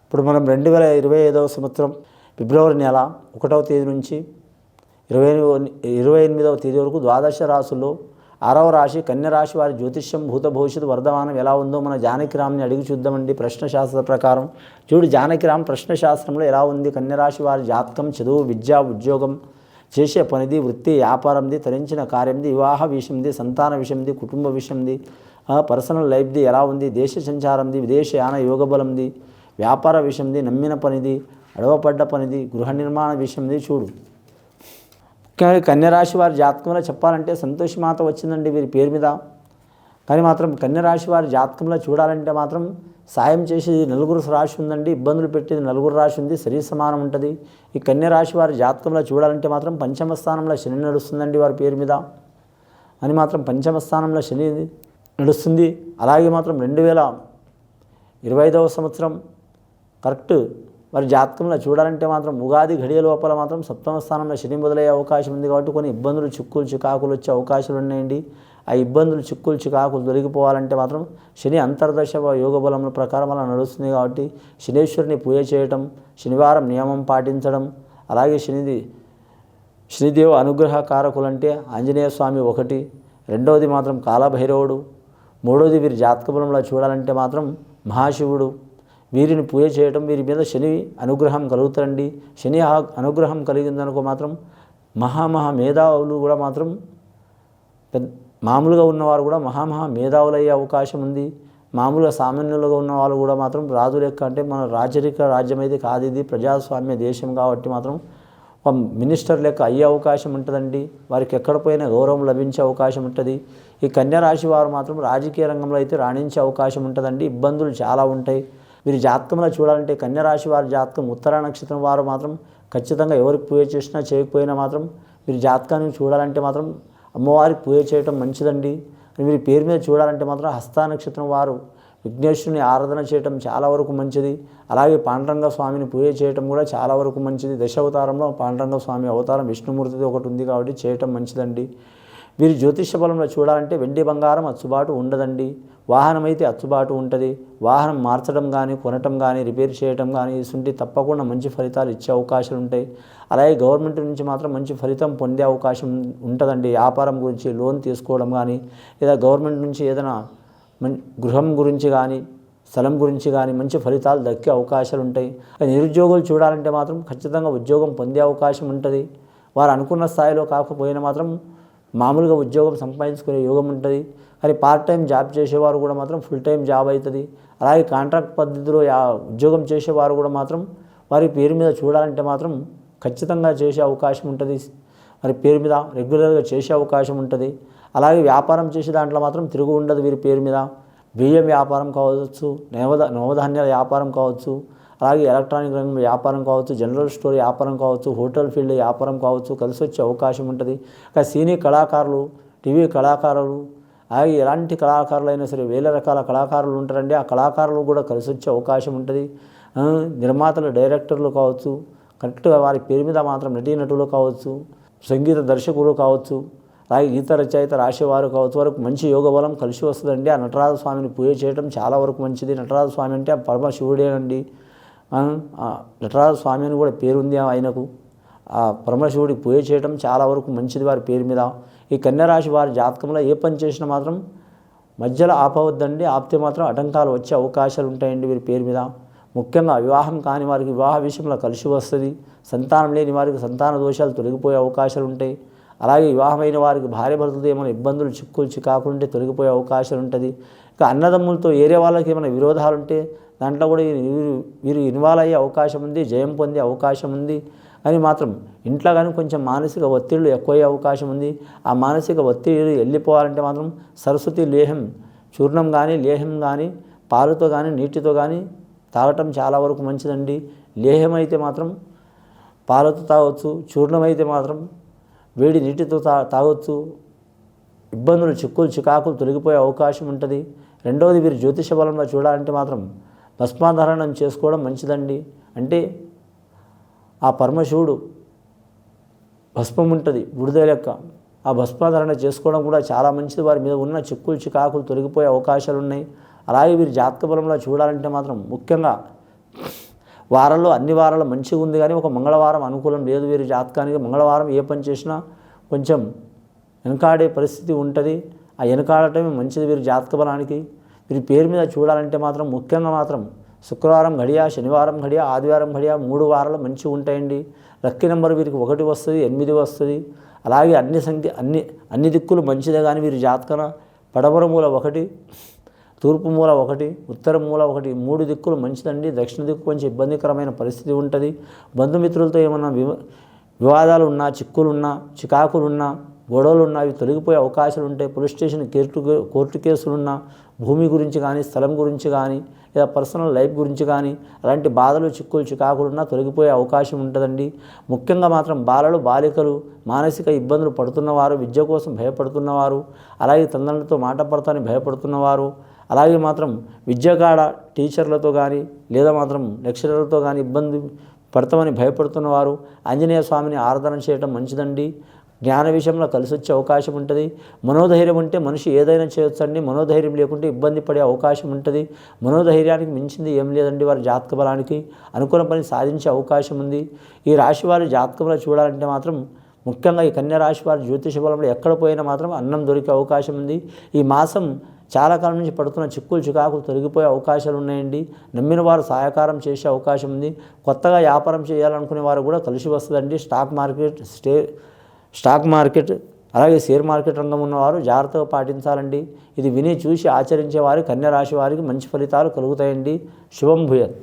ఇప్పుడు మనం 2025వ సంవత్సరం ఫిబ్రవరి నెల 1వ తేదీ నుంచి 28వ తేదీ వరకు ద్వాదశ రాశుల్లో 6వ రాశి కన్య రాశి వారి జ్యోతిష్యం భూత భవిష్యత్తు వర్ధమానం ఎలా ఉందో మన జానకిరామ్ని అడిగి చూద్దామండి. ప్రశ్నశాస్త్ర ప్రకారం చూడు, జానకిరామ్ ప్రశ్నశాస్త్రంలో ఎలా ఉంది? కన్య రాశి వారి జాతకం, చదువు, విద్య, ఉద్యోగం, చేసే పనిది, వృత్తి, వ్యాపారంది, తరించిన కార్యంది, వివాహ విషయంది, సంతాన విషయంది, కుటుంబ విషయంది, పర్సనల్ లైఫ్ది ఎలా ఉంది? దేశ సంచారంది, విదేశయాన యోగబలంది, వ్యాపార విషయంది, నమ్మిన పనిది, అడవపడ్డ పనిది, గృహ నిర్మాణ విషయంది. చూడు, ముఖ్యంగా కన్యరాశి వారి జాతకంలో చెప్పాలంటే సంతోషమాత వచ్చిందండి వీరి పేరు మీద. కానీ మాత్రం కన్యరాశి వారి జాతకంలో చూడాలంటే మాత్రం సాయం చేసేది నలుగురు రాశి ఉందండి, ఇబ్బందులు పెట్టేది నలుగురు రాశి ఉంది, శరీర సమానం ఉంటుంది. ఈ కన్యరాశి వారి జాతకంలో చూడాలంటే మాత్రం పంచమ స్థానంలో శని నడుస్తుందండి వారి పేరు మీద. అని మాత్రం పంచమ స్థానంలో శని నడుస్తుంది. అలాగే మాత్రం 2025వ సంవత్సరం కరెక్ట్ వారి జాతకంలో చూడాలంటే మాత్రం ఉగాది ఘడియ లోపల మాత్రం సప్తమ స్థానంలో శని మొదలయ్యే అవకాశం ఉంది. కాబట్టి కొన్ని ఇబ్బందులు, చిక్కులు, చికాకులు వచ్చే అవకాశాలు ఉన్నాయండి. ఆ ఇబ్బందులు, చిక్కులు, చికాకులు తొలగిపోవాలంటే మాత్రం శని అంతర్దశ యోగ బలముల ప్రకారం అలా నడుస్తుంది. కాబట్టి శనీశ్వరుని పూజ చేయటం, శనివారం నియమం పాటించడం, అలాగే శనిదేవ అనుగ్రహ కారకులు అంటే ఆంజనేయ స్వామి ఒకటి, రెండవది మాత్రం కాలభైరవుడు, మూడవది వీరి జాతక బలంలో చూడాలంటే మాత్రం మహాశివుడు. వీరిని పూజ చేయటం, వీరి మీద శని అనుగ్రహం కలుగుతారండి. శని అనుగ్రహం కలిగిందనుకో మాత్రం మేధావులు కూడా మాత్రం మామూలుగా ఉన్నవారు కూడా మేధావులు అయ్యే అవకాశం ఉంది. మామూలుగా సామాన్యులుగా ఉన్న వాళ్ళు కూడా మాత్రం రాజు లెక్క, అంటే మన రాజరిక రాజ్యం అయితే కాదు, ఇది ప్రజాస్వామ్య దేశం కాబట్టి మాత్రం ఒక మినిస్టర్ లెక్క అయ్యే అవకాశం ఉంటుందండి. వారికి ఎక్కడ పోయినా గౌరవం లభించే అవకాశం ఉంటుంది. ఈ కన్యరాశి వారు మాత్రం రాజకీయ రంగంలో అయితే రాణించే అవకాశం ఉంటుందండి. ఇబ్బందులు చాలా ఉంటాయి. వీరి జాతకంలో చూడాలంటే కన్యరాశి వారి జాతకం ఉత్తర నక్షత్రం వారు మాత్రం ఖచ్చితంగా ఎవరికి పూజ చేసినా చేయకపోయినా మాత్రం వీరి జాతకాన్ని చూడాలంటే మాత్రం అమ్మవారికి పూజ చేయటం మంచిదండి. వీరి పేరు మీద చూడాలంటే మాత్రం హస్త నక్షత్రం వారు విఘ్నేశ్వరుని ఆరాధన చేయటం చాలా వరకు మంచిది. అలాగే పాండురంగ స్వామిని పూజ చేయటం కూడా చాలా వరకు మంచిది. దశావతారంలో పాండురంగ స్వామి అవతారం విష్ణుమూర్తిది ఒకటి ఉంది కాబట్టి చేయటం మంచిదండి. వీరి జ్యోతిష బలంలో చూడాలంటే వెండి బంగారం అచ్చుబాటు ఉండదండి. వాహనం అయితే అచ్చుబాటు ఉంటుంది. వాహనం మార్చడం కానీ, కొనటం కానీ, రిపేర్ చేయటం కానీ ఇసుంటి తప్పకుండా మంచి ఫలితాలు ఇచ్చే అవకాశాలు ఉంటాయి. అలాగే గవర్నమెంట్ నుంచి మాత్రం మంచి ఫలితం పొందే అవకాశం ఉంటుందండి. వ్యాపారం గురించి లోన్ తీసుకోవడం కానీ, లేదా గవర్నమెంట్ నుంచి ఏదైనా గృహం గురించి కానీ, స్థలం గురించి కానీ మంచి ఫలితాలు దక్కే అవకాశాలు ఉంటాయి. నిరుద్యోగులు చూడాలంటే మాత్రం ఖచ్చితంగా ఉద్యోగం పొందే అవకాశం ఉంటుంది. వారు అనుకున్న స్థాయిలో కాకపోయినా మాత్రం మామూలుగా ఉద్యోగం సంపాదించుకునే యోగం ఉంటుంది. కానీ పార్ట్ టైం జాబ్ చేసేవారు కూడా మాత్రం ఫుల్ టైం జాబ్ అవుతుంది. అలాగే కాంట్రాక్ట్ పద్ధతిలో ఉద్యోగం చేసేవారు కూడా మాత్రం వారి పేరు మీద చూడాలంటే మాత్రం ఖచ్చితంగా చేసే అవకాశం ఉంటుంది. వారి పేరు మీద రెగ్యులర్గా చేసే అవకాశం ఉంటుంది. అలాగే వ్యాపారం చేసే దాంట్లో మాత్రం తిరుగు ఉండదు. వీరి పేరు మీద బియ్యం వ్యాపారం కావచ్చు, నవధాన్యాల వ్యాపారం కావచ్చు, అలాగే ఎలక్ట్రానిక్ రంగం వ్యాపారం కావచ్చు, జనరల్ స్టోర్ వ్యాపారం కావచ్చు, హోటల్ ఫీల్డ్ వ్యాపారం కావచ్చు కలిసి వచ్చే అవకాశం ఉంటుంది. కానీ సినీ కళాకారులు, టీవీ కళాకారులు, అలాగే ఎలాంటి కళాకారులైనా సరే వేల రకాల కళాకారులు ఉంటారండి. ఆ కళాకారులు కూడా కలిసి వచ్చే అవకాశం ఉంటుంది. నిర్మాతలు, డైరెక్టర్లు కావచ్చు, కరెక్ట్గా వారి పేరు మీద మాత్రం నటీనటులు కావచ్చు, సంగీత దర్శకులు కావచ్చు, అలాగే గీత రచయిత రాసేవారు కావచ్చు, వరకు మంచి యోగ బలం కలిసి వస్తుందండి. ఆ నటరాజ స్వామిని పూజ చేయడం చాలా వరకు మంచిది. నటరాజ స్వామి అంటే ఆ పరమశివుడేనండి. నటరాజ స్వామి అని కూడా పేరుంది ఆయనకు. ఆ పరమశివుడికి పూజ చేయడం చాలా వరకు మంచిది వారి పేరు మీద. ఈ కన్యరాశి వారి జాతకంలో ఏ పని చేసినా మాత్రం మధ్యలో ఆపవద్దండి. ఆపితే మాత్రం ఆటంకాలు వచ్చే అవకాశాలు ఉంటాయండి వీరి పేరు మీద. ముఖ్యంగా వివాహం కాని వారికి వివాహ విషయంలో కలిసి వస్తుంది. సంతానం లేని వారికి సంతాన దోషాలు తొలగిపోయే అవకాశాలు ఉంటాయి. అలాగే వివాహమైన వారికి భార్య భర్తలతో ఏమైనా ఇబ్బందులు, చిక్కులు, చికాకులు ఉంటే తొలగిపోయే అవకాశాలు ఉంటుంది. ఇక అన్నదమ్ములతో ఏరే వాళ్ళకి ఏమైనా విరోధాలు ఉంటే దాంట్లో కూడా వీరు ఇన్వాల్వ్ అయ్యే అవకాశం ఉంది, జయం పొందే అవకాశం ఉంది. కానీ మాత్రం ఇంట్లో కానీ కొంచెం మానసిక ఒత్తిళ్ళు ఎక్కువయ్యే అవకాశం ఉంది. ఆ మానసిక ఒత్తిడి వెళ్ళిపోవాలంటే మాత్రం సరస్వతి లేహం చూర్ణం కానీ, లేహం కానీ పాలతో కానీ, నీటితో కానీ తాగటం చాలా వరకు మంచిదండి. లేహం అయితే మాత్రం పాలతో తాగొచ్చు, చూర్ణం అయితే మాత్రం వేడి నీటితో తాగొచ్చు. ఇబ్బందులు, చిక్కులు, చికాకులు తొలగిపోయే అవకాశం ఉంటుంది. రెండవది వీరి జ్యోతిష బలంలో చూడాలంటే మాత్రం భస్మాధారణం చేసుకోవడం మంచిదండి. అంటే ఆ పరమశివుడు భస్మం ఉంటుంది బుడిద లెక్క, ఆ భస్మాధారణ చేసుకోవడం కూడా చాలా మంచిది. వారి మీద ఉన్న చిక్కులు, చికాకులు తొలగిపోయే అవకాశాలు ఉన్నాయి. అలాగే వీరి జాతక బలంలో చూడాలంటే మాత్రం ముఖ్యంగా వారంలో అన్ని వారాలు మంచిగా ఉంది, కానీ ఒక మంగళవారం అనుకూలం లేదు వీరి జాతకానికి. మంగళవారం ఏ పని చేసినా కొంచెం వెనకాడే పరిస్థితి ఉంటుంది. ఆ వెనకాడటమే మంచిది వీరి జాతక బలానికి. వీరి పేరు మీద చూడాలంటే మాత్రం ముఖ్యంగా మాత్రం శుక్రవారం ఘడియ, శనివారం ఘడియ, ఆదివారం ఘడియ 3 వారాలు మంచిగా ఉంటాయండి. లక్కీ నెంబర్ వీరికి 1 వస్తుంది, 8 వస్తుంది. అలాగే అన్ని దిక్కులు మంచిదే, కానీ వీరి జాతకన పడమర మూల 1, తూర్పు మూల 1, ఉత్తర మూల 1, 3 దిక్కులు మంచిదండి. దక్షిణ దిక్కు కొంచెం ఇబ్బందికరమైన పరిస్థితి ఉంటుంది. బంధుమిత్రులతో ఏమన్నా వివాదాలు ఉన్నా, చిక్కులున్నా, చికాకులున్నా, గొడవలున్నా అవి తొలగిపోయే అవకాశాలు ఉంటాయి. పోలీస్ స్టేషన్ కోర్టు కేసులున్నా, భూమి గురించి కానీ, స్థలం గురించి కానీ, లేదా పర్సనల్ లైఫ్ గురించి కానీ అలాంటి బాధలు, చిక్కులు, చికాకులున్నా తొలగిపోయే అవకాశం ఉంటుందండి. ముఖ్యంగా మాత్రం బాలికలు మానసిక ఇబ్బందులు పడుతున్నవారు, విద్య కోసం భయపడుతున్నవారు, అలాగే తల్లిదండ్రులతో మాట పడతాని భయపడుతున్నవారు, అలాగే మాత్రం విద్యకాడ టీచర్లతో కానీ లేదా మాత్రం లెక్చరర్లతో కానీ ఇబ్బంది పడతామని భయపడుతున్నవారు ఆంజనేయ స్వామిని ఆరాధన చేయడం మంచిదండి. జ్ఞాన విషయంలో కలిసి వచ్చే అవకాశం ఉంటుంది. మనోధైర్యం ఉంటే మనిషి ఏదైనా చేయొచ్చండి. మనోధైర్యం లేకుంటే ఇబ్బంది పడే అవకాశం ఉంటుంది. మనోధైర్యానికి మించింది ఏం లేదండి. వారి జాతక బలానికి అనుకున్న పని సాధించే అవకాశం ఉంది. ఈ రాశి వారి జాతకంలో చూడాలంటే మాత్రం ముఖ్యంగా ఈ కన్యా రాశి వారి జ్యోతిష బలంలో ఎక్కడ పోయినా మాత్రం అన్నం దొరికే అవకాశం ఉంది. ఈ మాసం చాలా కాలం నుంచి పడుతున్న చిక్కులు, చికాకులు తొలగిపోయే అవకాశాలు ఉన్నాయండి. నమ్మిన వారు సహాయకారం చేసే అవకాశం ఉంది. కొత్తగా వ్యాపారం చేయాలనుకునే వారు కూడా కలిసి వస్తుందండి. స్టాక్ మార్కెట్ అలాగే షేర్ మార్కెట్ రంగం ఉన్నవారు జాగ్రత్తగా పాటించాలండి. ఇది విని చూసి ఆచరించే వారి కన్యా రాశి వారికి మంచి ఫలితాలు కలుగుతాయండి. శుభం భూయత్.